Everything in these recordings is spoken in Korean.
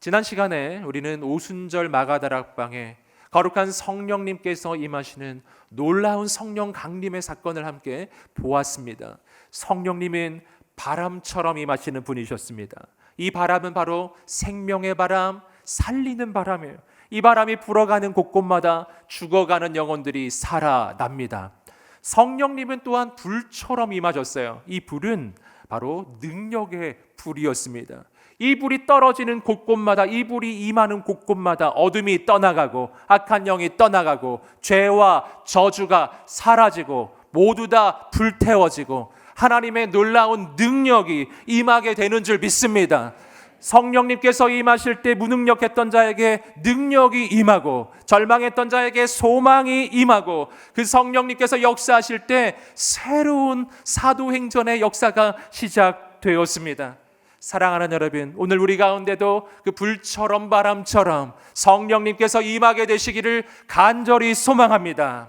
지난 시간에 우리는 오순절 마가다락방에 거룩한 성령님께서 임하시는 놀라운 성령 강림의 사건을 함께 보았습니다. 성령님은 바람처럼 임하시는 분이셨습니다. 이 바람은 바로 생명의 바람, 살리는 바람이에요. 이 바람이 불어가는 곳곳마다 죽어가는 영혼들이 살아납니다. 성령님은 또한 불처럼 임하셨어요. 이 불은 바로 능력의 불이었습니다. 이 불이 떨어지는 곳곳마다, 이 불이 임하는 곳곳마다 어둠이 떠나가고 악한 영이 떠나가고 죄와 저주가 사라지고 모두 다 불태워지고 하나님의 놀라운 능력이 임하게 되는 줄 믿습니다. 성령님께서 임하실 때 무능력했던 자에게 능력이 임하고 절망했던 자에게 소망이 임하고 그 성령님께서 역사하실 때 새로운 사도행전의 역사가 시작되었습니다. 사랑하는 여러분, 오늘 우리 가운데도 그 불처럼 바람처럼 성령님께서 임하게 되시기를 간절히 소망합니다.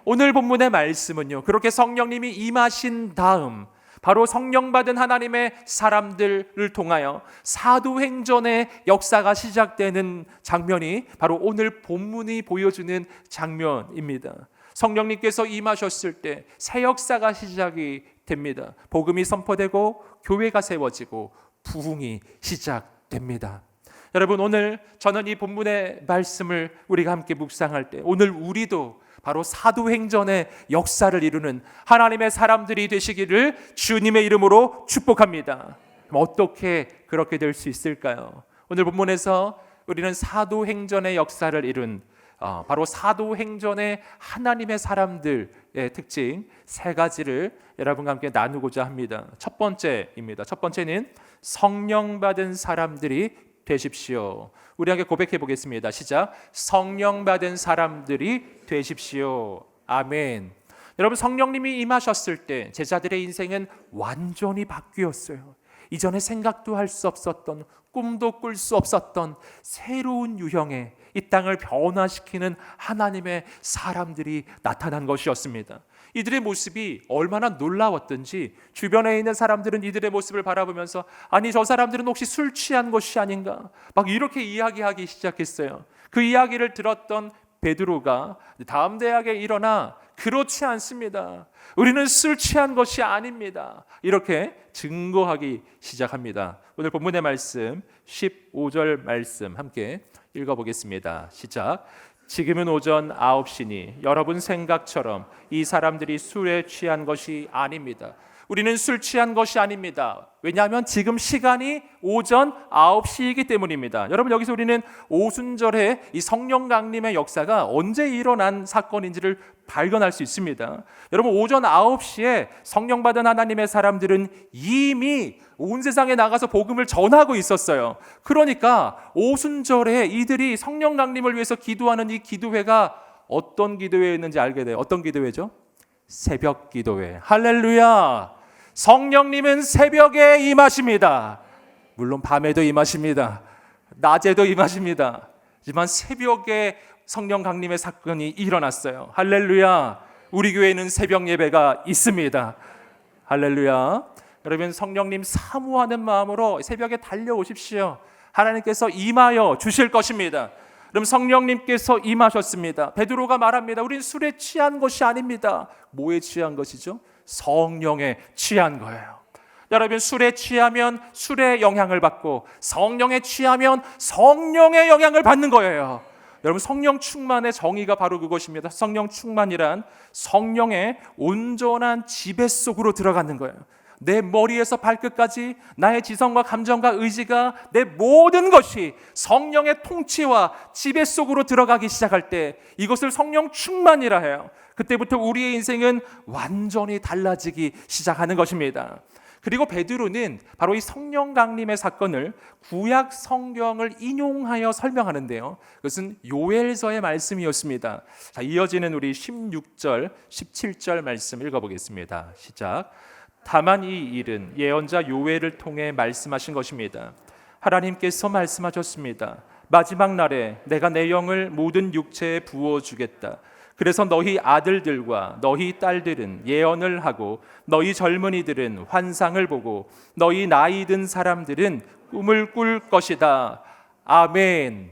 오늘 본문의 말씀은요, 그렇게 성령님이 임하신 다음 바로 성령 받은 하나님의 사람들을 통하여 사도행전의 역사가 시작되는 장면이 바로 오늘 본문이 보여주는 장면입니다. 성령님께서 임하셨을 때 새 역사가 시작이 됩니다. 복음이 선포되고 교회가 세워지고 부흥이 시작됩니다. 여러분, 오늘 저는 이 본문의 말씀을 우리가 함께 묵상할 때 오늘 우리도 바로 사도행전의 역사를 이루는 하나님의 사람들이 되시기를 주님의 이름으로 축복합니다. 어떻게 그렇게 될 수 있을까요? 오늘 본문에서 우리는 사도행전의 역사를 이룬 바로 사도행전의 하나님의 사람들의 특징 세 가지를 여러분과 함께 나누고자 합니다. 첫 번째입니다. 첫 번째는 성령 받은 사람들이 되십시오. 우리 함께 고백해 보겠습니다. 시작. 성령 받은 사람들이 되십시오. 아멘. 여러분, 성령님이 임하셨을 때 제자들의 인생은 완전히 바뀌었어요. 이전에 생각도 할 수 없었던, 꿈도 꿀 수 없었던 새로운 유형의 이 땅을 변화시키는 하나님의 사람들이 나타난 것이었습니다. 이들의 모습이 얼마나 놀라웠던지 주변에 있는 사람들은 이들의 모습을 바라보면서 아니, 저 사람들은 혹시 술 취한 것이 아닌가 막 이렇게 이야기하기 시작했어요. 그 이야기를 들었던 베드로가 다음 대학에 일어나 그렇지 않습니다. 우리는 술 취한 것이 아닙니다. 이렇게 증거하기 시작합니다. 오늘 본문의 말씀 15절 말씀 함께 읽어보겠습니다. 시작. 지금은 오전 9시니 여러분 생각처럼 이 사람들이 술에 취한 것이 아닙니다. 우리는 술 취한 것이 아닙니다. 왜냐하면 지금 시간이 오전 9시이기 때문입니다. 여러분, 여기서 우리는 오순절의 이 성령 강림의 역사가 언제 일어난 사건인지를 발견할 수 있습니다. 여러분, 오전 9시에 성령 받은 하나님의 사람들은 이미 온 세상에 나가서 복음을 전하고 있었어요. 그러니까 오순절에 이들이 성령 강림을 위해서 기도하는 이 기도회가 어떤 기도회였는지 알게 돼요. 어떤 기도회죠? 새벽 기도회. 할렐루야. 성령님은 새벽에 임하십니다. 물론 밤에도 임하십니다. 낮에도 임하십니다. 하지만 새벽에 성령 강림의 사건이 일어났어요. 할렐루야. 우리 교회는 새벽 예배가 있습니다. 할렐루야. 여러분, 성령님 사모하는 마음으로 새벽에 달려오십시오. 하나님께서 임하여 주실 것입니다. 그럼 성령님께서 임하셨습니다. 베드로가 말합니다. 우린 술에 취한 것이 아닙니다. 뭐에 취한 것이죠? 성령에 취한 거예요. 여러분, 술에 취하면 술의 영향을 받고 성령에 취하면 성령의 영향을 받는 거예요. 여러분, 성령 충만의 정의가 바로 그것입니다. 성령 충만이란 성령의 온전한 지배 속으로 들어가는 거예요. 내 머리에서 발끝까지 나의 지성과 감정과 의지가 내 모든 것이 성령의 통치와 지배 속으로 들어가기 시작할 때 이것을 성령 충만이라 해요. 그때부터 우리의 인생은 완전히 달라지기 시작하는 것입니다. 그리고 베드로는 바로 이 성령 강림의 사건을 구약 성경을 인용하여 설명하는데요. 그것은 요엘서의 말씀이었습니다. 자, 이어지는 우리 16절, 17절 말씀 읽어보겠습니다. 시작. 다만 이 일은 예언자 요엘을 통해 말씀하신 것입니다. 하나님께서 말씀하셨습니다. 마지막 날에 내가 내 영을 모든 육체에 부어주겠다. 그래서 너희 아들들과 너희 딸들은 예언을 하고 너희 젊은이들은 환상을 보고 너희 나이 든 사람들은 꿈을 꿀 것이다. 아멘.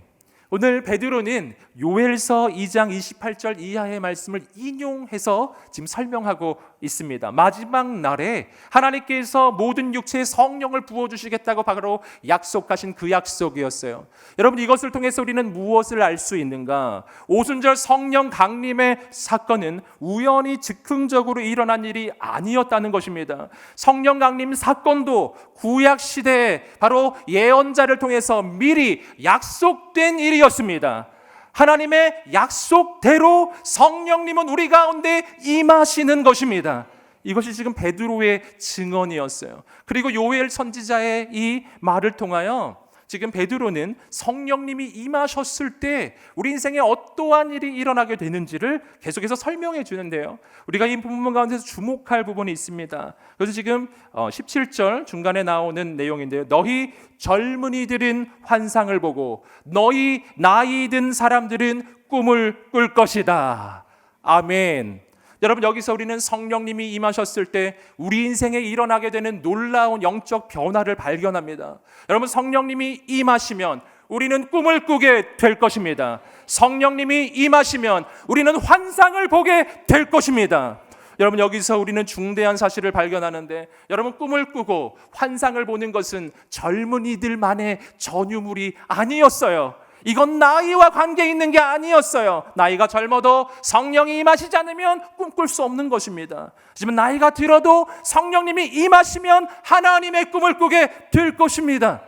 오늘 베드로는 요엘서 2장 28절 이하의 말씀을 인용해서 지금 설명하고 있습니다. 마지막 날에 하나님께서 모든 육체에 성령을 부어주시겠다고 바로 약속하신 그 약속이었어요. 여러분, 이것을 통해서 우리는 무엇을 알 수 있는가? 오순절 성령 강림의 사건은 우연히 즉흥적으로 일어난 일이 아니었다는 것입니다. 성령 강림 사건도 구약 시대에 바로 예언자를 통해서 미리 약속된 일이었습니다. 하나님의 약속대로 성령님은 우리 가운데 임하시는 것입니다. 이것이 지금 베드로의 증언이었어요. 그리고 요엘 선지자의 이 말을 통하여 지금 베드로는 성령님이 임하셨을 때 우리 인생에 어떠한 일이 일어나게 되는지를 계속해서 설명해 주는데요. 우리가 이 부분 가운데서 주목할 부분이 있습니다. 그래서 지금 17절 중간에 나오는 내용인데요. 너희 젊은이들은 환상을 보고 너희 나이 든 사람들은 꿈을 꿀 것이다. 아멘. 여러분, 여기서 우리는 성령님이 임하셨을 때 우리 인생에 일어나게 되는 놀라운 영적 변화를 발견합니다. 여러분, 성령님이 임하시면 우리는 꿈을 꾸게 될 것입니다. 성령님이 임하시면 우리는 환상을 보게 될 것입니다. 여러분, 여기서 우리는 중대한 사실을 발견하는데, 여러분, 꿈을 꾸고 환상을 보는 것은 젊은이들만의 전유물이 아니었어요. 이건 나이와 관계 있는 게 아니었어요. 나이가 젊어도 성령이 임하시지 않으면 꿈꿀 수 없는 것입니다. 하지만 나이가 들어도 성령님이 임하시면 하나님의 꿈을 꾸게 될 것입니다.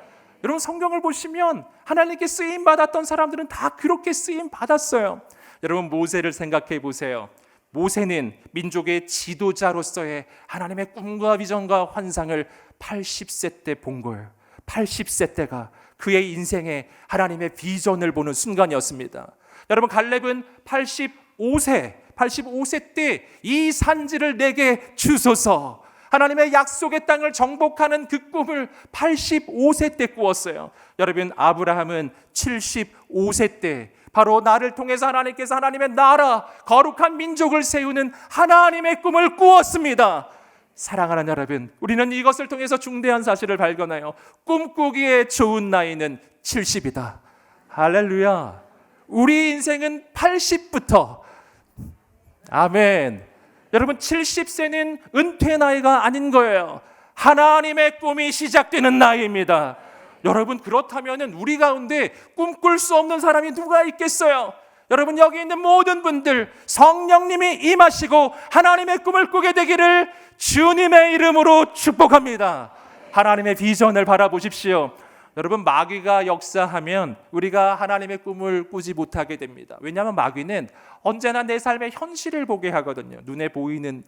여러분, 성경을 보시면 하나님께 쓰임 받았던 사람들은 다 그렇게 쓰임 받았어요. 여러분, 모세를 생각해 보세요. 모세는 민족의 지도자로서의 하나님의 꿈과 비전과 환상을 80세 때 본 거예요. 80세 때가 그의 인생에 하나님의 비전을 보는 순간이었습니다. 여러분, 갈렙은 85세 때 이 산지를 내게 주소서, 하나님의 약속의 땅을 정복하는 그 꿈을 85세 때 꾸었어요. 여러분, 아브라함은 75세 때 바로 나를 통해서 하나님께서 하나님의 나라, 거룩한 민족을 세우는 하나님의 꿈을 꾸었습니다. 사랑하는 여러분, 우리는 이것을 통해서 중대한 사실을 발견해요. 꿈꾸기에 좋은 나이는 70이다. 할렐루야. 우리 인생은 80부터, 아멘. 여러분, 70세는 은퇴 나이가 아닌 거예요. 하나님의 꿈이 시작되는 나이입니다. 여러분, 그렇다면 우리 가운데 꿈꿀 수 없는 사람이 누가 있겠어요? 여러분, 여기 있는 모든 분들 성령님이 임하시고 하나님의 꿈을 꾸게 되기를 주님의 이름으로 축복합니다. 하나님의 비전을 바라보십시오. 여러분, 마귀가 역사하면 우리가 하나님의 꿈을 꾸지 못하게 됩니다. 왜냐하면 마귀는 언제나 내 삶의 현실을 보게 하거든요. 눈에 보이는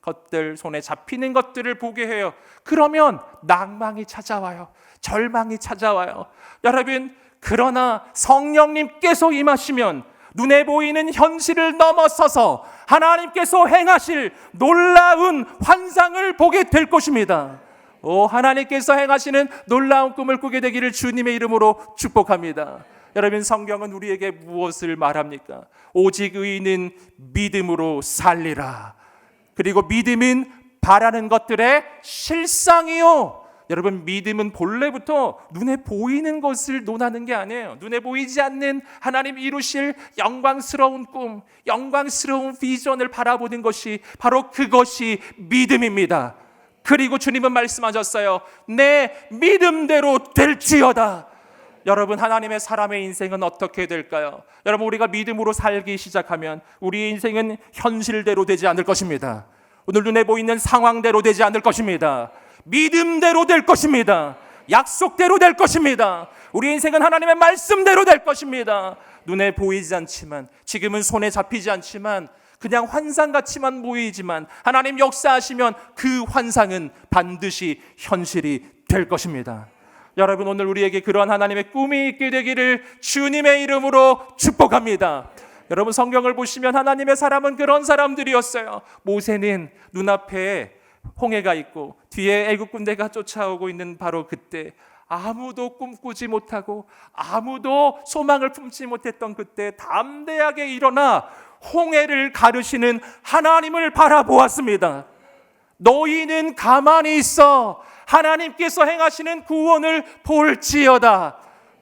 것들, 손에 잡히는 것들을 보게 해요. 그러면 낭망이 찾아와요. 절망이 찾아와요. 여러분, 그러나 성령님께서 임하시면 눈에 보이는 현실을 넘어서서 하나님께서 행하실 놀라운 환상을 보게 될 것입니다. 하나님께서 행하시는 놀라운 꿈을 꾸게 되기를 주님의 이름으로 축복합니다. 여러분, 성경은 우리에게 무엇을 말합니까? 오직 의인은 믿음으로 살리라. 그리고 믿음은 바라는 것들의 실상이요. 여러분, 믿음은 본래부터 눈에 보이는 것을 논하는 게 아니에요. 눈에 보이지 않는 하나님 이루실 영광스러운 꿈, 영광스러운 비전을 바라보는 것이 바로 그것이 믿음입니다. 그리고 주님은 말씀하셨어요. 내 믿음대로 될지어다. 여러분, 하나님의 사람의 인생은 어떻게 될까요? 여러분, 우리가 믿음으로 살기 시작하면 우리 인생은 현실대로 되지 않을 것입니다. 오늘 눈에 보이는 상황대로 되지 않을 것입니다. 믿음대로 될 것입니다. 약속대로 될 것입니다. 우리 인생은 하나님의 말씀대로 될 것입니다. 눈에 보이지 않지만, 지금은 손에 잡히지 않지만, 그냥 환상같이만 보이지만 하나님 역사하시면 그 환상은 반드시 현실이 될 것입니다. 여러분, 오늘 우리에게 그러한 하나님의 꿈이 있게 되기를 주님의 이름으로 축복합니다. 여러분, 성경을 보시면 하나님의 사람은 그런 사람들이었어요. 모세는 눈앞에 홍해가 있고 뒤에 애국 군대가 쫓아오고 있는 바로 그때, 아무도 꿈꾸지 못하고 아무도 소망을 품지 못했던 그때 담대하게 일어나 홍해를 가르시는 하나님을 바라보았습니다. 너희는 가만히 있어, 하나님께서 행하시는 구원을 볼지어다.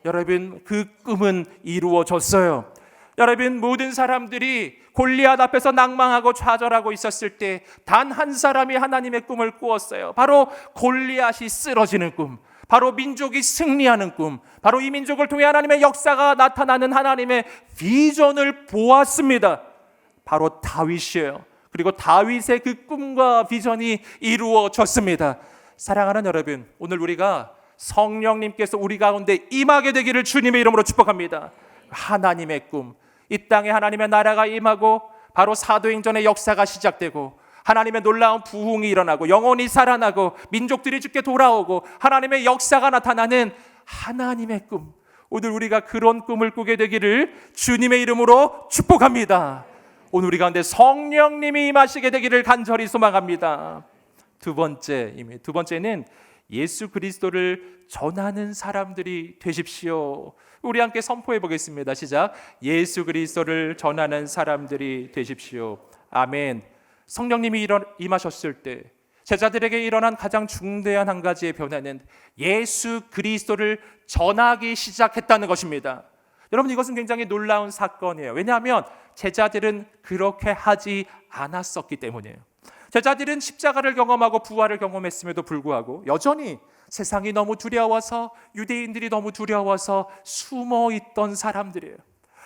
여러분, 그 꿈은 이루어졌어요. 여러분, 모든 사람들이 골리앗 앞에서 낭망하고 좌절하고 있었을 때 단 한 사람이 하나님의 꿈을 꾸었어요. 바로 골리앗이 쓰러지는 꿈, 바로 민족이 승리하는 꿈, 바로 이 민족을 통해 하나님의 역사가 나타나는 하나님의 비전을 보았습니다. 바로 다윗이에요. 그리고 다윗의 그 꿈과 비전이 이루어졌습니다. 사랑하는 여러분, 오늘 우리가 성령님께서 우리 가운데 임하게 되기를 주님의 이름으로 축복합니다. 하나님의 꿈, 이 땅에 하나님의 나라가 임하고 바로 사도행전의 역사가 시작되고 하나님의 놀라운 부흥이 일어나고 영혼이 살아나고 민족들이 주께 돌아오고 하나님의 역사가 나타나는 하나님의 꿈, 오늘 우리가 그런 꿈을 꾸게 되기를 주님의 이름으로 축복합니다. 오늘 우리 가운데 성령님이 임하시게 되기를 간절히 소망합니다. 두 번째는 예수 그리스도를 전하는 사람들이 되십시오. 우리 함께 선포해 보겠습니다. 시작. 예수 그리스도를 전하는 사람들이 되십시오. 아멘. 성령님이 임하셨을 때 제자들에게 일어난 가장 중대한 한 가지의 변화는 예수 그리스도를 전하기 시작했다는 것입니다. 여러분, 이것은 굉장히 놀라운 사건이에요. 왜냐하면 제자들은 그렇게 하지 않았었기 때문이에요. 제자들은 십자가를 경험하고 부활을 경험했음에도 불구하고 여전히 세상이 너무 두려워서, 유대인들이 너무 두려워서 숨어 있던 사람들이에요.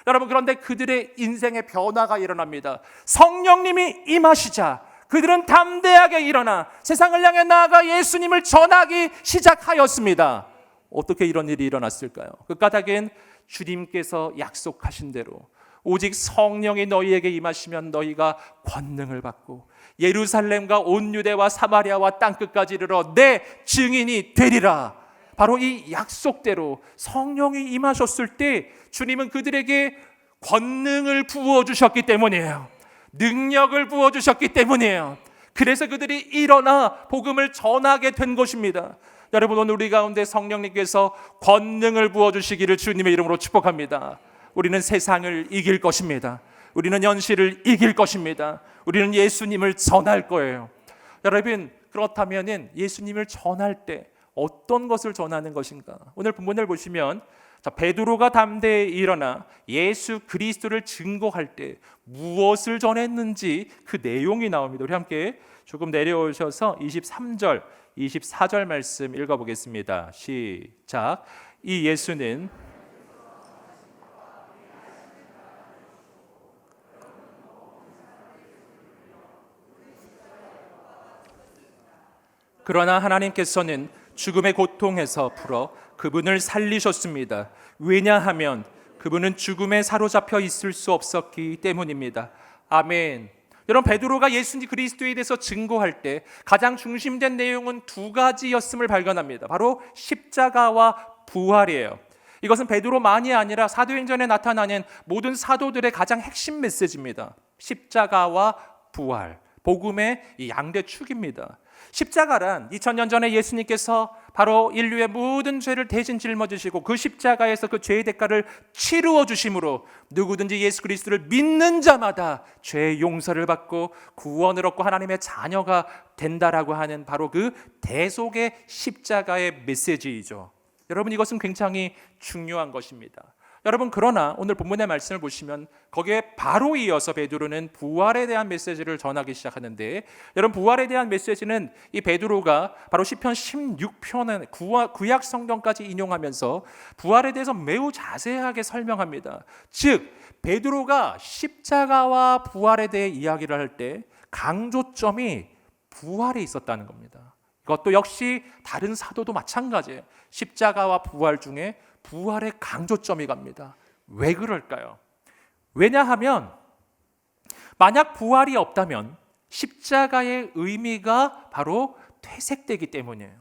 여러분, 그런데 그들의 인생의 변화가 일어납니다. 성령님이 임하시자 그들은 담대하게 일어나 세상을 향해 나아가 예수님을 전하기 시작하였습니다. 어떻게 이런 일이 일어났을까요? 그 까닭엔 주님께서 약속하신 대로 오직 성령이 너희에게 임하시면 너희가 권능을 받고 예루살렘과 온 유대와 사마리아와 땅끝까지 이르러 내 증인이 되리라. 바로 이 약속대로 성령이 임하셨을 때 주님은 그들에게 권능을 부어주셨기 때문이에요. 능력을 부어주셨기 때문이에요. 그래서 그들이 일어나 복음을 전하게 된 것입니다. 여러분, 오늘 우리 가운데 성령님께서 권능을 부어주시기를 주님의 이름으로 축복합니다. 우리는 세상을 이길 것입니다. 우리는 현실을 이길 것입니다. 우리는 예수님을 전할 거예요. 여러분, 그렇다면 예수님을 전할 때 어떤 것을 전하는 것인가? 오늘 본문을 보시면 베드로가 담대히 일어나 예수 그리스도를 증거할 때 무엇을 전했는지 그 내용이 나옵니다. 우리 함께 조금 내려오셔서 23절, 24절 말씀 읽어보겠습니다. 시작. 이 예수는 그러나 하나님께서는 죽음의 고통에서 풀어 그분을 살리셨습니다. 왜냐하면 그분은 죽음에 사로잡혀 있을 수 없었기 때문입니다. 아멘. 여러분, 베드로가 예수 그리스도에 대해서 증거할 때 가장 중심된 내용은 두 가지였음을 발견합니다. 바로 십자가와 부활이에요. 이것은 베드로만이 아니라 사도행전에 나타나는 모든 사도들의 가장 핵심 메시지입니다. 십자가와 부활, 복음의 이 양대 축입니다. 십자가란 2000년 전에 예수님께서 바로 인류의 모든 죄를 대신 짊어지시고 그 십자가에서 그 죄의 대가를 치루어 주심으로 누구든지 예수 그리스도를 믿는 자마다 죄의 용서를 받고 구원을 얻고 하나님의 자녀가 된다라고 하는 바로 그 대속의 십자가의 메시지이죠. 여러분, 이것은 굉장히 중요한 것입니다. 여러분, 그러나 오늘 본문의 말씀을 보시면 거기에 바로 이어서 베드로는 부활에 대한 메시지를 전하기 시작하는데, 여러분, 부활에 대한 메시지는 이 베드로가 바로 시편 16편의 구약 성경까지 인용하면서 부활에 대해서 매우 자세하게 설명합니다. 즉, 베드로가 십자가와 부활에 대해 이야기를 할 때 강조점이 부활에 있었다는 겁니다. 이것도 역시 다른 사도도 마찬가지예요. 십자가와 부활 중에 부활의 강조점이 갑니다. 왜 그럴까요? 왜냐하면 만약 부활이 없다면 십자가의 의미가 바로 퇴색되기 때문이에요.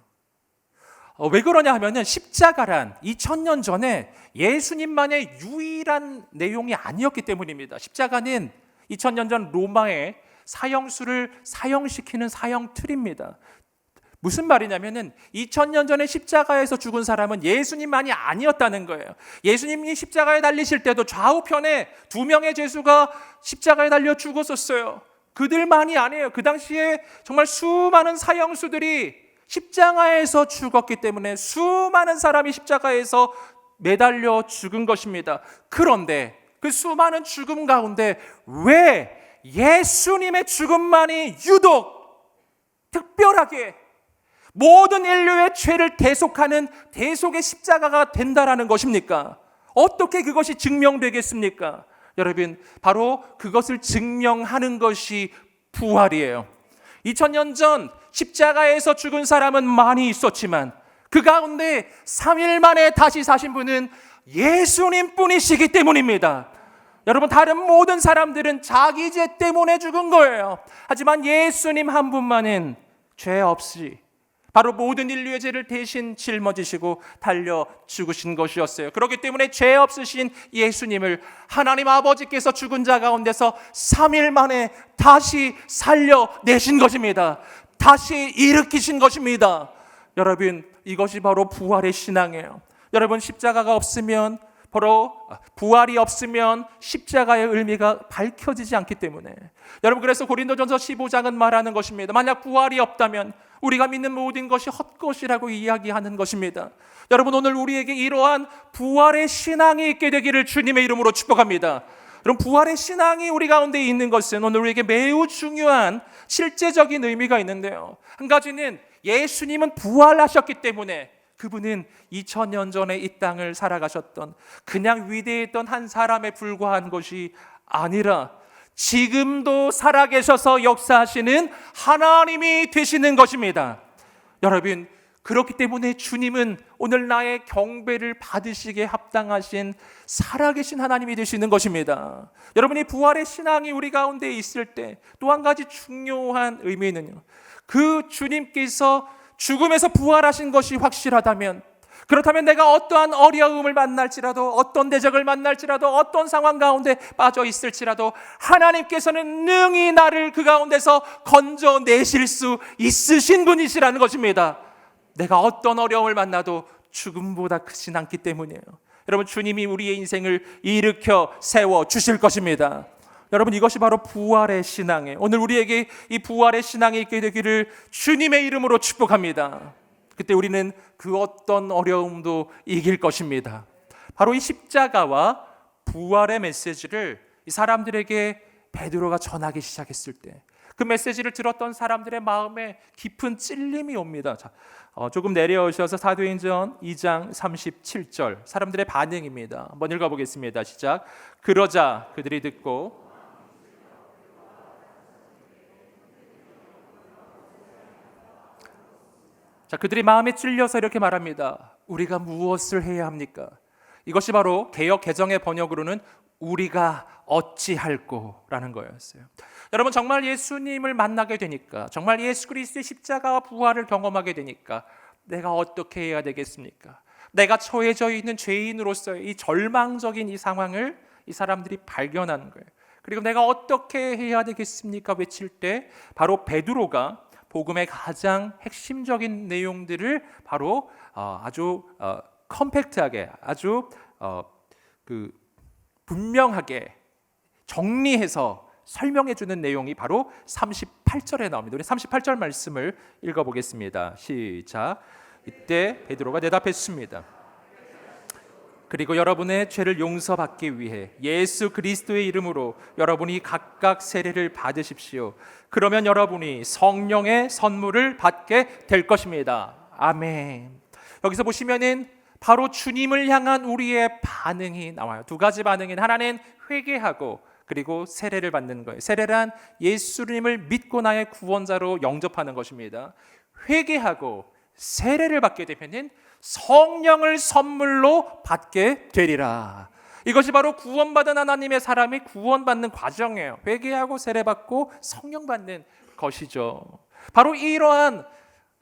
왜 그러냐 하면은 십자가란 2000년 전에 예수님만의 유일한 내용이 아니었기 때문입니다. 십자가는 2000년 전 로마의 사형수를 사형시키는 사형틀입니다. 무슨 말이냐면은 2000년 전에 십자가에서 죽은 사람은 예수님만이 아니었다는 거예요. 예수님이 십자가에 달리실 때도 좌우편에 2명의 죄수가 십자가에 달려 죽었었어요. 그들만이 아니에요. 그 당시에 정말 수많은 사형수들이 십자가에서 죽었기 때문에 수많은 사람이 십자가에서 매달려 죽은 것입니다. 그런데 그 수많은 죽음 가운데 왜 예수님의 죽음만이 유독 특별하게 모든 인류의 죄를 대속하는 대속의 십자가가 된다라는 것입니까? 어떻게 그것이 증명되겠습니까? 여러분, 바로 그것을 증명하는 것이 부활이에요. 2000년 전 십자가에서 죽은 사람은 많이 있었지만 그 가운데 3일 만에 다시 사신 분은 예수님 뿐이시기 때문입니다. 여러분, 다른 모든 사람들은 자기 죄 때문에 죽은 거예요. 하지만 예수님 한 분만은 죄 없이 바로 모든 인류의 죄를 대신 짊어지시고 달려 죽으신 것이었어요. 그렇기 때문에 죄 없으신 예수님을 하나님 아버지께서 죽은 자 가운데서 3일 만에 다시 살려내신 것입니다. 다시 일으키신 것입니다. 여러분, 이것이 바로 부활의 신앙이에요. 여러분, 십자가가 없으면, 바로 부활이 없으면 십자가의 의미가 밝혀지지 않기 때문에, 여러분, 그래서 고린도전서 15장은 말하는 것입니다. 만약 부활이 없다면 우리가 믿는 모든 것이 헛것이라고 이야기하는 것입니다. 여러분, 오늘 우리에게 이러한 부활의 신앙이 있게 되기를 주님의 이름으로 축복합니다. 여러분, 부활의 신앙이 우리 가운데 있는 것은 오늘 우리에게 매우 중요한 실제적인 의미가 있는데요. 한 가지는 예수님은 부활하셨기 때문에 그분은 2000년 전에 이 땅을 살아가셨던 그냥 위대했던 한 사람에 불과한 것이 아니라 지금도 살아계셔서 역사하시는 하나님이 되시는 것입니다. 여러분, 그렇기 때문에 주님은 오늘 나의 경배를 받으시기에 합당하신 살아계신 하나님이 되시는 것입니다. 여러분이 부활의 신앙이 우리 가운데 있을 때 또 한 가지 중요한 의미는요, 그 주님께서 죽음에서 부활하신 것이 확실하다면, 그렇다면 내가 어떠한 어려움을 만날지라도, 어떤 대적을 만날지라도, 어떤 상황 가운데 빠져 있을지라도 하나님께서는 능히 나를 그 가운데서 건져내실 수 있으신 분이시라는 것입니다. 내가 어떤 어려움을 만나도 죽음보다 크진 않기 때문이에요. 여러분, 주님이 우리의 인생을 일으켜 세워 주실 것입니다. 여러분, 이것이 바로 부활의 신앙이에요. 오늘 우리에게 이 부활의 신앙이 있게 되기를 주님의 이름으로 축복합니다. 그때 우리는 그 어떤 어려움도 이길 것입니다. 바로 이 십자가와 부활의 메시지를 이 사람들에게 베드로가 전하기 시작했을 때 그 메시지를 들었던 사람들의 마음에 깊은 찔림이 옵니다. 자, 조금 내려오셔서 사도행전 2장 37절 사람들의 반응입니다. 한번 읽어보겠습니다. 시작. 그러자 그들이 듣고 그들이 마음에 찔려서 이렇게 말합니다. 우리가 무엇을 해야 합니까? 이것이 바로 개역 개정의 번역으로는 우리가 어찌할꼬라는 거였어요. 여러분, 정말 예수님을 만나게 되니까, 정말 예수 그리스도의 십자가와 부활을 경험하게 되니까 내가 어떻게 해야 되겠습니까? 내가 처해져 있는 죄인으로서의 이 절망적인 이 상황을 이 사람들이 발견하는 거예요. 그리고 내가 어떻게 해야 되겠습니까? 외칠 때 바로 베드로가 복음의 가장 핵심적인 내용들을 바로 아주 컴팩트하게, 아주 분명하게 정리해서 설명해 주는 내용이 바로 38절에 나옵니다. 우리 38절 말씀을 읽어보겠습니다. 시작. 이때 베드로가 대답했습니다. 그리고 여러분의 죄를 용서받기 위해 예수 그리스도의 이름으로 여러분이 각각 세례를 받으십시오. 그러면 여러분이 성령의 선물을 받게 될 것입니다. 아멘. 여기서 보시면은 바로 주님을 향한 우리의 반응이 나와요. 두 가지 반응인, 하나는 회개하고 그리고 세례를 받는 거예요. 세례란 예수님을 믿고 나의 구원자로 영접하는 것입니다. 회개하고 세례를 받게 되면은 성령을 선물로 받게 되리라. 이것이 바로 구원받은 하나님의 사람이 구원받는 과정이에요. 회개하고 세례받고 성령 받는 것이죠. 바로 이러한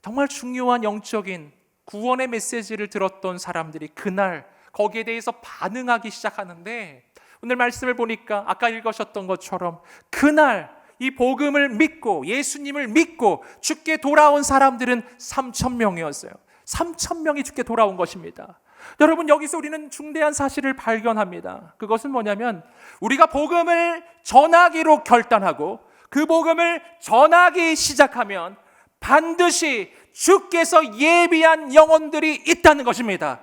정말 중요한 영적인 구원의 메시지를 들었던 사람들이 그날 거기에 대해서 반응하기 시작하는데, 오늘 말씀을 보니까 아까 읽으셨던 것처럼 그날 이 복음을 믿고 예수님을 믿고 주께 돌아온 사람들은 3,000명이었어요. 3,000명이 주께 돌아온 것입니다. 여러분, 여기서 우리는 중대한 사실을 발견합니다. 그것은 뭐냐면, 우리가 복음을 전하기로 결단하고 그 복음을 전하기 시작하면 반드시 주께서 예비한 영혼들이 있다는 것입니다.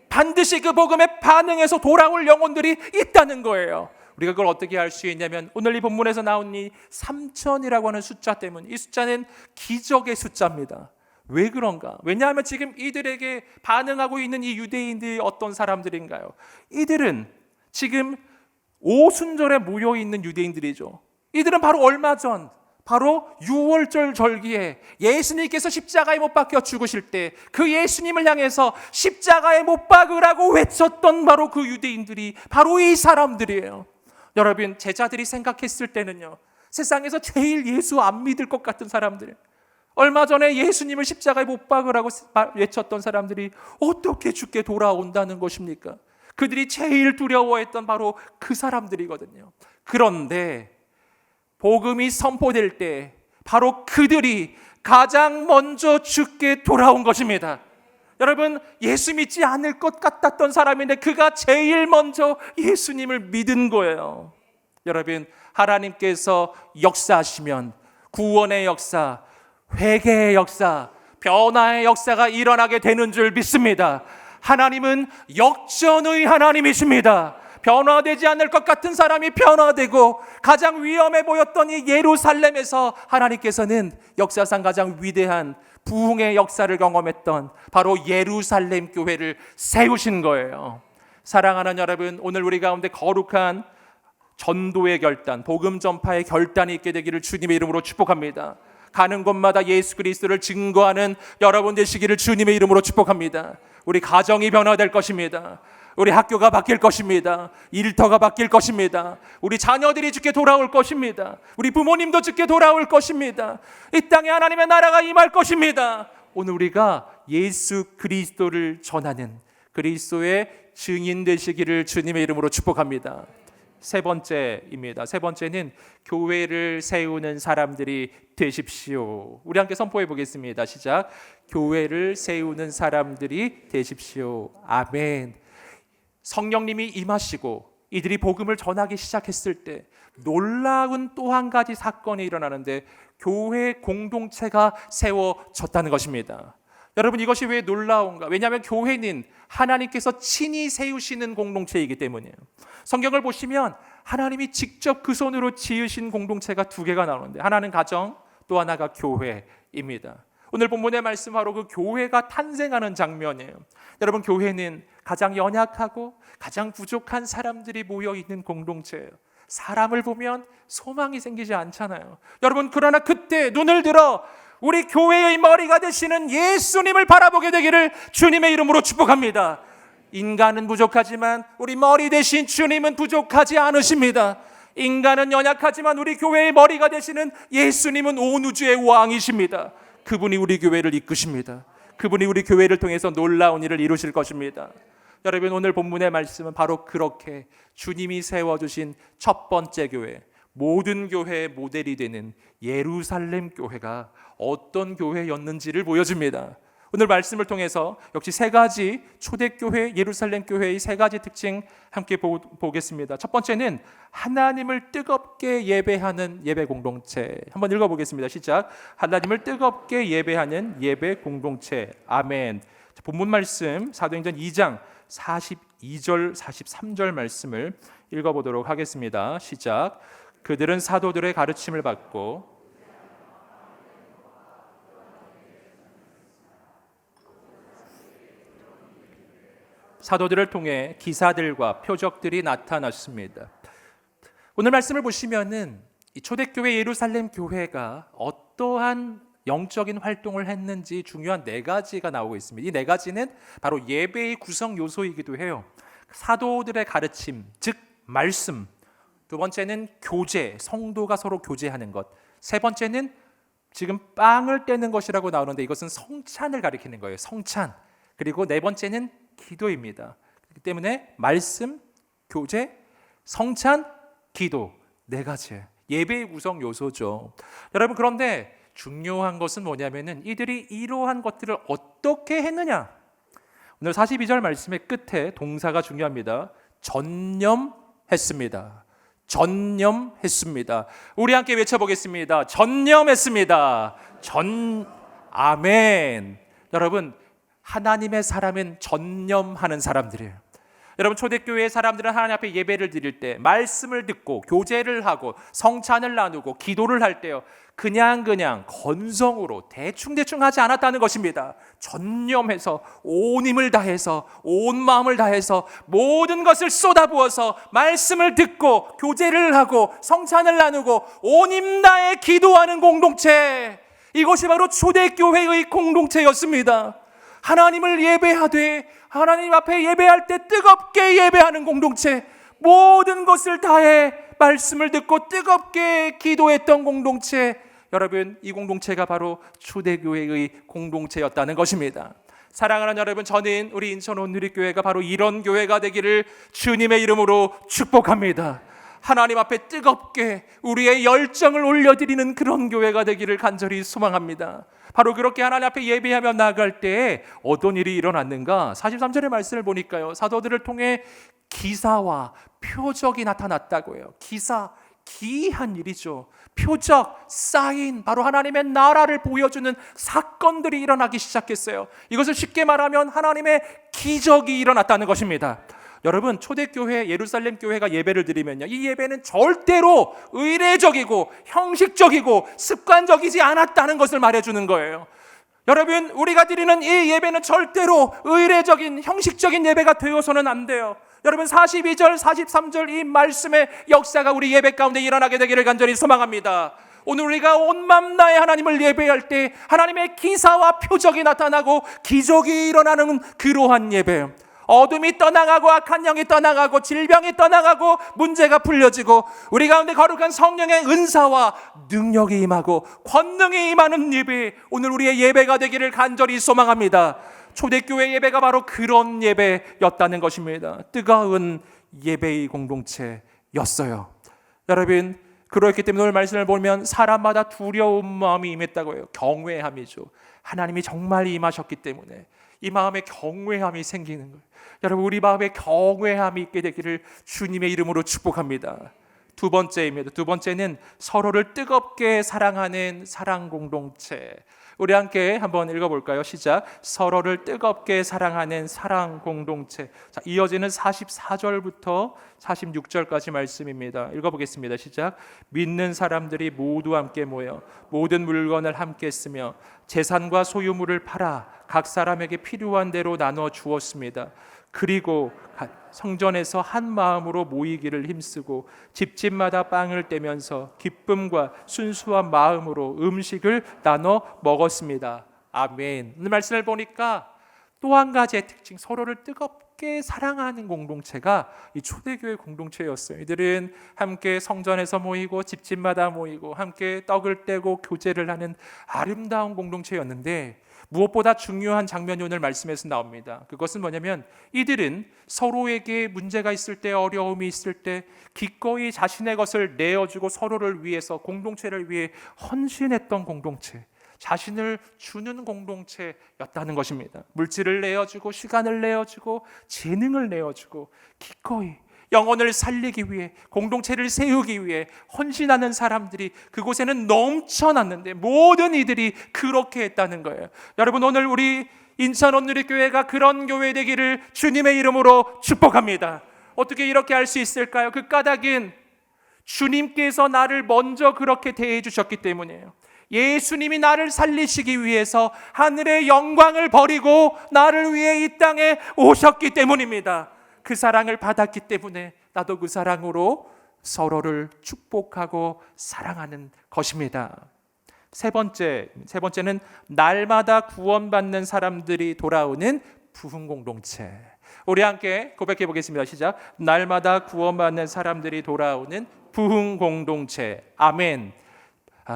반드시 그 복음에 반응해서 돌아올 영혼들이 있다는 거예요. 우리가 그걸 어떻게 알 수 있냐면 오늘 이 본문에서 나온 이 3,000이라고 하는 숫자 때문, 이 숫자는 기적의 숫자입니다. 왜 그런가? 왜냐하면 지금 이들에게 반응하고 있는 이 유대인들이 어떤 사람들인가요? 이들은 지금 오순절에 모여 있는 유대인들이죠. 이들은 바로 얼마 전, 바로 유월절 절기에 예수님께서 십자가에 못 박혀 죽으실 때 그 예수님을 향해서 십자가에 못 박으라고 외쳤던 바로 그 유대인들이 바로 이 사람들이에요. 여러분, 제자들이 생각했을 때는요, 세상에서 제일 예수 안 믿을 것 같은 사람들, 얼마 전에 예수님을 십자가에 못 박으라고 외쳤던 사람들이 어떻게 죽게 돌아온다는 것입니까? 그들이 제일 두려워했던 바로 그 사람들이거든요. 그런데 복음이 선포될 때 바로 그들이 가장 먼저 죽게 돌아온 것입니다. 여러분, 예수 믿지 않을 것 같았던 사람인데 그가 제일 먼저 예수님을 믿은 거예요. 여러분, 하나님께서 역사하시면 구원의 역사, 회개의 역사, 변화의 역사가 일어나게 되는 줄 믿습니다. 하나님은 역전의 하나님이십니다. 변화되지 않을 것 같은 사람이 변화되고 가장 위험해 보였던 이 예루살렘에서 하나님께서는 역사상 가장 위대한 부흥의 역사를 경험했던 바로 예루살렘 교회를 세우신 거예요. 사랑하는 여러분, 오늘 우리 가운데 거룩한 전도의 결단, 복음 전파의 결단이 있게 되기를 주님의 이름으로 축복합니다. 가는 곳마다 예수 그리스도를 증거하는 여러분 되시기를 주님의 이름으로 축복합니다. 우리 가정이 변화될 것입니다. 우리 학교가 바뀔 것입니다. 일터가 바뀔 것입니다. 우리 자녀들이 주께 돌아올 것입니다. 우리 부모님도 주께 돌아올 것입니다. 이 땅에 하나님의 나라가 임할 것입니다. 오늘 우리가 예수 그리스도를 전하는 그리스도의 증인 되시기를 주님의 이름으로 축복합니다. 세 번째입니다. 세 번째는 교회를 세우는 사람들이 되십시오. 우리 함께 선포해 보겠습니다. 시작. 교회를 세우는 사람들이 되십시오. 아멘. 성령님이 임하시고 이들이 복음을 전하기 시작했을 때 놀라운 또 한 가지 사건이 일어나는데 교회 공동체가 세워졌다는 것입니다. 여러분, 이것이 왜 놀라운가? 왜냐하면 교회는 하나님께서 친히 세우시는 공동체이기 때문이에요. 성경을 보시면 하나님이 직접 그 손으로 지으신 공동체가 두 개가 나오는데 하나는 가정, 또 하나가 교회입니다. 오늘 본문의 말씀 바로 그 교회가 탄생하는 장면이에요. 여러분, 교회는 가장 연약하고 가장 부족한 사람들이 모여 있는 공동체예요. 사람을 보면 소망이 생기지 않잖아요. 여러분, 그러나 그때 눈을 들어 우리 교회의 머리가 되시는 예수님을 바라보게 되기를 주님의 이름으로 축복합니다. 인간은 부족하지만 우리 머리 되신 주님은 부족하지 않으십니다. 인간은 연약하지만 우리 교회의 머리가 되시는 예수님은 온 우주의 왕이십니다. 그분이 우리 교회를 이끄십니다. 그분이 우리 교회를 통해서 놀라운 일을 이루실 것입니다. 여러분, 오늘 본문의 말씀은 바로 그렇게 주님이 세워주신 첫 번째 교회, 모든 교회의 모델이 되는 예루살렘 교회가 어떤 교회였는지를 보여줍니다. 오늘 말씀을 통해서 역시 세 가지 초대교회, 예루살렘 교회의 세 가지 특징 함께 보겠습니다. 첫 번째는 하나님을 뜨겁게 예배하는 예배 공동체. 한번 읽어보겠습니다. 시작. 하나님을 뜨겁게 예배하는 예배 공동체. 아멘. 본문 말씀 사도행전 2장 42절 43절 말씀을 읽어보도록 하겠습니다. 시작. 그들은 사도들의 가르침을 받고 사도들을 통해 기사들과 표적들이 나타났습니다. 오늘 말씀을 보시면은 이 초대교회 예루살렘 교회가 어떠한 영적인 활동을 했는지 중요한 네 가지가 나오고 있습니다. 이 네 가지는 바로 예배의 구성 요소이기도 해요. 사도들의 가르침, 즉 말씀. 두 번째는 교제, 성도가 서로 교제하는 것. 세 번째는 지금 빵을 떼는 것이라고 나오는데 이것은 성찬을 가리키는 거예요. 성찬. 그리고 네 번째는 기도입니다. 그렇기 때문에 말씀, 교제, 성찬, 기도 네 가지 예배의 구성 요소죠. 여러분, 그런데 중요한 것은 뭐냐면은 이들이 이러한 것들을 어떻게 했느냐. 오늘 42절 말씀의 끝에 동사가 중요합니다. 전념했습니다. 전념했습니다. 우리 함께 외쳐보겠습니다. 전념했습니다. 아멘. 여러분, 하나님의 사람은 전념하는 사람들이에요. 여러분, 초대교회의 사람들은 하나님 앞에 예배를 드릴 때, 말씀을 듣고 교제를 하고 성찬을 나누고 기도를 할 때요, 그냥 건성으로 대충 하지 않았다는 것입니다. 전념해서 온 힘을 다해서 온 마음을 다해서 모든 것을 쏟아부어서 말씀을 듣고 교제를 하고 성찬을 나누고 온 힘 다해 기도하는 공동체, 이것이 바로 초대교회의 공동체였습니다. 하나님을 예배하되 하나님 앞에 예배할 때 뜨겁게 예배하는 공동체, 모든 것을 다해 말씀을 듣고 뜨겁게 기도했던 공동체, 여러분, 이 공동체가 바로 초대교회의 공동체였다는 것입니다. 사랑하는 여러분, 저는 우리 인천 온누리교회가 바로 이런 교회가 되기를 주님의 이름으로 축복합니다. 하나님 앞에 뜨겁게 우리의 열정을 올려드리는 그런 교회가 되기를 간절히 소망합니다. 바로 그렇게 하나님 앞에 예배하며 나아갈 때 어떤 일이 일어났는가? 43절의 말씀을 보니까요, 사도들을 통해 기사와 표적이 나타났다고 해요. 기사, 기이한 일이죠. 표적, 사인, 바로 하나님의 나라를 보여주는 사건들이 일어나기 시작했어요. 이것을 쉽게 말하면 하나님의 기적이 일어났다는 것입니다. 여러분, 초대교회 예루살렘 교회가 예배를 드리면요, 이 예배는 절대로 의례적이고 형식적이고 습관적이지 않았다는 것을 말해주는 거예요. 여러분, 우리가 드리는 이 예배는 절대로 의례적인 형식적인 예배가 되어서는 안 돼요. 여러분, 42절 43절 이 말씀의 역사가 우리 예배 가운데 일어나게 되기를 간절히 소망합니다. 오늘 우리가 온 맘 다해 하나님을 예배할 때 하나님의 기사와 표적이 나타나고 기적이 일어나는 그러한 예배, 어둠이 떠나가고 악한 영이 떠나가고 질병이 떠나가고 문제가 풀려지고 우리 가운데 거룩한 성령의 은사와 능력이 임하고 권능이 임하는 예배, 오늘 우리의 예배가 되기를 간절히 소망합니다. 초대교회 예배가 바로 그런 예배였다는 것입니다. 뜨거운 예배의 공동체였어요. 여러분, 그렇기 때문에 오늘 말씀을 보면 사람마다 두려운 마음이 임했다고 해요. 경외함이죠. 하나님이 정말 임하셨기 때문에 이 마음에 경외함이 생기는 거예요. 여러분, 우리 마음에 경외함이 있게 되기를 주님의 이름으로 축복합니다. 두 번째입니다. 두 번째는 서로를 뜨겁게 사랑하는 사랑 공동체. 우리 함께 한번 읽어볼까요? 시작. 서로를 뜨겁게 사랑하는 사랑 공동체. 자, 이어지는 44절부터 46절까지 말씀입니다. 읽어보겠습니다. 시작. 믿는 사람들이 모두 함께 모여 모든 물건을 함께 쓰며 재산과 소유물을 팔아 각 사람에게 필요한 대로 나눠 주었습니다. 그리고 성전에서 한 마음으로 모이기를 힘쓰고 집집마다 빵을 떼면서 기쁨과 순수한 마음으로 음식을 나눠 먹었습니다. 아멘. 오늘 말씀을 보니까 또 한 가지의 특징, 서로를 뜨겁게 사랑하는 공동체가 이 초대교회 공동체였어요. 이들은 함께 성전에서 모이고 집집마다 모이고 함께 떡을 떼고 교제를 하는 아름다운 공동체였는데, 무엇보다 중요한 장면이 오늘 말씀에서 나옵니다. 그것은 뭐냐면 이들은 서로에게 문제가 있을 때, 어려움이 있을 때 기꺼이 자신의 것을 내어주고 서로를 위해서, 공동체를 위해 헌신했던 공동체, 자신을 주는 공동체였다는 것입니다. 물질을 내어주고 시간을 내어주고 재능을 내어주고 기꺼이 영혼을 살리기 위해, 공동체를 세우기 위해 헌신하는 사람들이 그곳에는 넘쳐났는데 모든 이들이 그렇게 했다는 거예요. 여러분, 오늘 우리 인천 온누리교회가 그런 교회 되기를 주님의 이름으로 축복합니다. 어떻게 이렇게 할 수 있을까요? 그 까닭은 주님께서 나를 먼저 그렇게 대해 주셨기 때문이에요. 예수님이 나를 살리시기 위해서 하늘의 영광을 버리고 나를 위해 이 땅에 오셨기 때문입니다. 그 사랑을 받았기 때문에 나도 그 사랑으로 서로를 축복하고 사랑하는 것입니다. 세 번째는 날마다 구원받는 사람들이 돌아오는 부흥 공동체. 우리 함께 고백해 보겠습니다. 시작. 날마다 구원받는 사람들이 돌아오는 부흥 공동체. 아멘.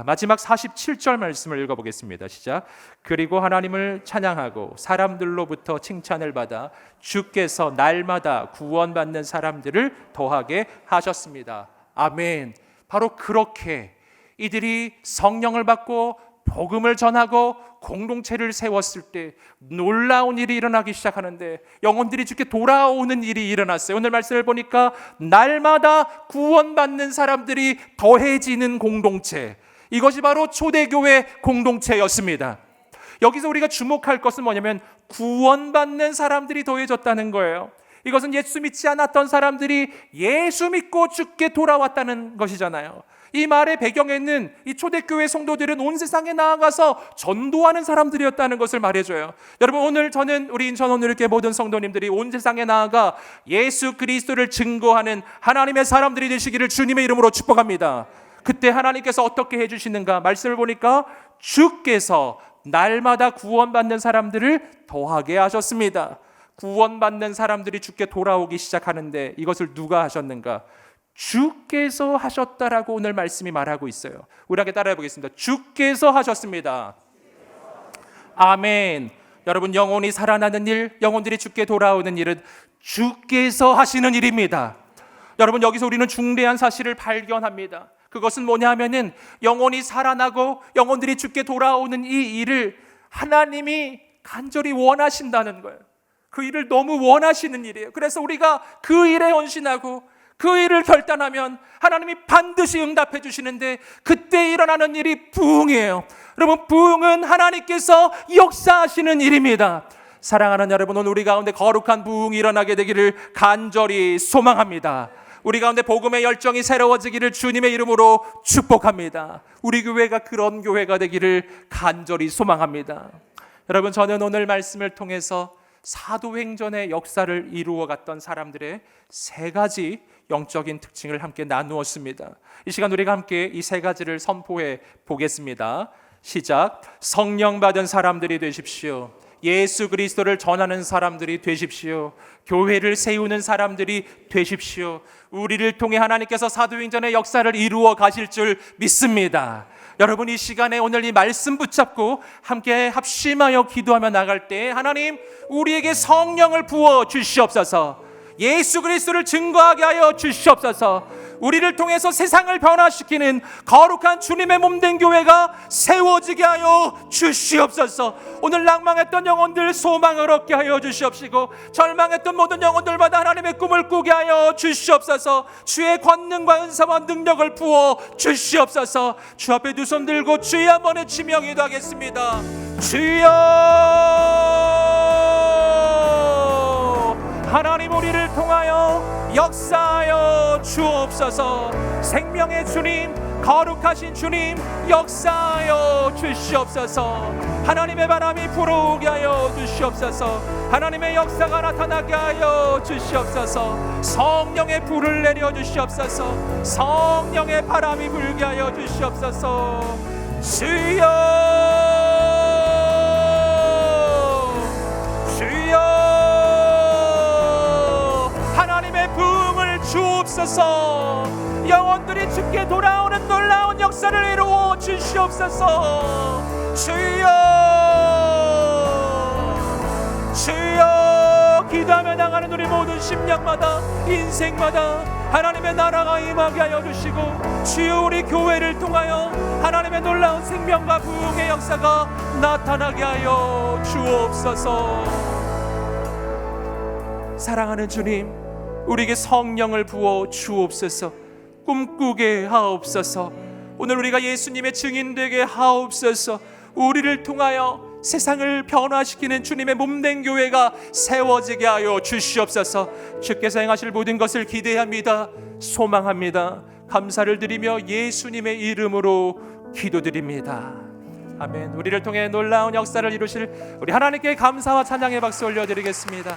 마지막 47절 말씀을 읽어보겠습니다. 시작. 그리고 하나님을 찬양하고 사람들로부터 칭찬을 받아 주께서 날마다 구원받는 사람들을 더하게 하셨습니다. 아멘. 바로 그렇게 이들이 성령을 받고 복음을 전하고 공동체를 세웠을 때 놀라운 일이 일어나기 시작하는데, 영혼들이 주께 돌아오는 일이 일어났어요. 오늘 말씀을 보니까 날마다 구원받는 사람들이 더해지는 공동체, 이것이 바로 초대교회 공동체였습니다. 여기서 우리가 주목할 것은 뭐냐면 구원받는 사람들이 더해졌다는 거예요. 이것은 예수 믿지 않았던 사람들이 예수 믿고 주께 돌아왔다는 것이잖아요. 이 말의 배경에는 이 초대교회 성도들은 온 세상에 나아가서 전도하는 사람들이었다는 것을 말해줘요. 여러분, 오늘 저는 우리 인천 온누리교회 모든 성도님들이 온 세상에 나아가 예수 그리스도를 증거하는 하나님의 사람들이 되시기를 주님의 이름으로 축복합니다. 그때 하나님께서 어떻게 해주시는가? 말씀을 보니까 주께서 날마다 구원받는 사람들을 더하게 하셨습니다. 구원받는 사람들이 주께 돌아오기 시작하는데 이것을 누가 하셨는가? 주께서 하셨다라고 오늘 말씀이 말하고 있어요. 우리 함께 따라해 보겠습니다. 주께서 하셨습니다. 아멘. 여러분, 영혼이 살아나는 일, 영혼들이 주께 돌아오는 일은 주께서 하시는 일입니다. 여러분, 여기서 우리는 중대한 사실을 발견합니다. 그것은 뭐냐 하면은 영혼이 살아나고 영혼들이 주께 돌아오는 이 일을 하나님이 간절히 원하신다는 거예요. 그 일을 너무 원하시는 일이에요. 그래서 우리가 그 일에 헌신하고 그 일을 결단하면 하나님이 반드시 응답해 주시는데, 그때 일어나는 일이 부흥이에요. 여러분, 부흥은 하나님께서 역사하시는 일입니다. 사랑하는 여러분, 오늘 우리 가운데 거룩한 부흥이 일어나게 되기를 간절히 소망합니다. 우리 가운데 복음의 열정이 새로워지기를 주님의 이름으로 축복합니다. 우리 교회가 그런 교회가 되기를 간절히 소망합니다. 여러분, 저는 오늘 말씀을 통해서 사도행전의 역사를 이루어갔던 사람들의 세 가지 영적인 특징을 함께 나누었습니다. 이 시간 우리가 함께 이 세 가지를 선포해 보겠습니다. 시작. 성령 받은 사람들이 되십시오. 예수 그리스도를 전하는 사람들이 되십시오. 교회를 세우는 사람들이 되십시오. 우리를 통해 하나님께서 사도행전의 역사를 이루어 가실 줄 믿습니다. 여러분, 이 시간에 오늘 이 말씀 붙잡고 함께 합심하여 기도하며 나갈 때 하나님, 우리에게 성령을 부어 주시옵소서. 예수 그리스도를 증거하게 하여 주시옵소서. 우리를 통해서 세상을 변화시키는 거룩한 주님의 몸된 교회가 세워지게 하여 주시옵소서. 오늘 낭망했던 영혼들 소망을 얻게 하여 주시옵시고, 절망했던 모든 영혼들마다 하나님의 꿈을 꾸게 하여 주시옵소서. 주의 권능과 은사와 능력을 부어 주시옵소서. 주 앞에 두 손 들고 주의 한번 외치며 기도하겠습니다. 주여, 하나님, 우리를 통하여 역사하여 주옵소서. 생명의 주님, 거룩하신 주님, 역사하여 주시옵소서. 하나님의 바람이 불어오게 하여 주시옵소서. 하나님의 역사가 나타나게 하여 주시옵소서. 성령의 불을 내려 주시옵소서. 성령의 바람이 불게 하여 주시옵소서. 주여, 주여, 주옵소서. 영혼들이 주께 돌아오는 놀라운 역사를 이루어 주시옵소서. 주여, 주여. 기도하며 나가는 우리 모든 심령마다, 인생마다 하나님의 나라가 임하게 하여 주시고, 주여, 우리 교회를 통하여 하나님의 놀라운 생명과 부흥의 역사가 나타나게 하여 주옵소서. 사랑하는 주님, 우리에게 성령을 부어 주옵소서. 꿈꾸게 하옵소서. 오늘 우리가 예수님의 증인 되게 하옵소서. 우리를 통하여 세상을 변화시키는 주님의 몸된 교회가 세워지게 하여 주시옵소서. 주께서 행하실 모든 것을 기대합니다. 소망합니다. 감사를 드리며 예수님의 이름으로 기도드립니다. 아멘. 우리를 통해 놀라운 역사를 이루실 우리 하나님께 감사와 찬양의 박수 올려드리겠습니다.